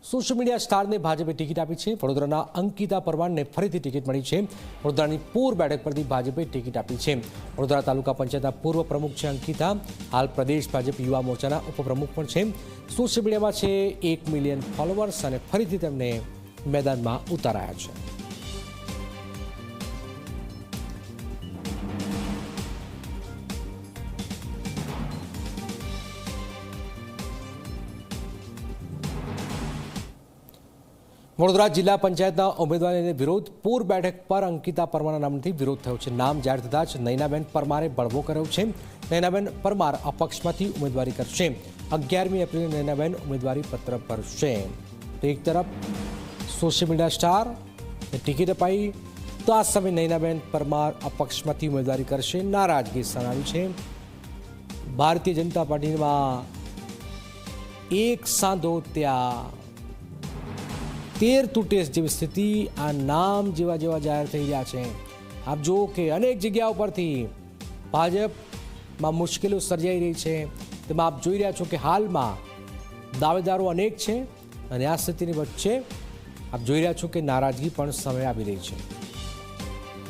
Social media સ્ટારને ભાજપે ticket આપી છે। વડોદરાના અંકિતા પરમારને ફરીથી ટિકિટ મળી છે। વડોદરાની પૂર બેઠક પરથી ભાજપે ટિકિટ આપી છે। વડોદરા તાલુકા પંચાયતના પૂર્વ પ્રમુખ છે અંકિતા, હાલ પ્રદેશ ભાજપ યુવા મોરચાના ઉપપ્રમુખ પણ છે। સોશિયલ મીડિયામાં છે 1 મિલિયન ફોલોઅર્સ અને ફરીથી તેમને મેદાનમાં ઉતારાયા છે। વડોદરા જિલ્લા પંચાયતના ઉમેદવારીને વિરોધ પૂર બેઠક પર અંકિતા પરમારના નામથી વિરોધ થયો છે। નામ જાહેર થતાં જ નયનાબેન પરમારે બળવો કર્યો છે। નયનાબેન પરમાર અપક્ષમાંથી ઉમેદવારી કરશે। 11મી એપ્રિલે નયનાબેન ઉમેદવારી પત્ર ભરશે। તો એક તરફ સોશિયલ મીડિયા સ્ટાર ટિકિટ અપાઈ, તો આ સમયે નયનાબેન પરમાર અપક્ષમાંથી ઉમેદવારી કરશે। નારાજગી સનાવી છે। ભારતીય જનતા પાર્ટીમાં એક સાંધો ત્યાં 13 તૂટે જેવી સ્થિતિ આ નામ જેવા જાહેર થઈ રહ્યા છે। આપ જુઓ કે અનેક જગ્યાઓ પરથી ભાજપમાં મુશ્કેલીઓ સર્જાઈ રહી છે। તેમાં આપ જોઈ રહ્યા છો કે હાલમાં દાવેદારો અનેક છે અને આ સ્થિતિની વચ્ચે આપ જોઈ રહ્યા છો કે નારાજગી પણ સામે આવી રહી છે।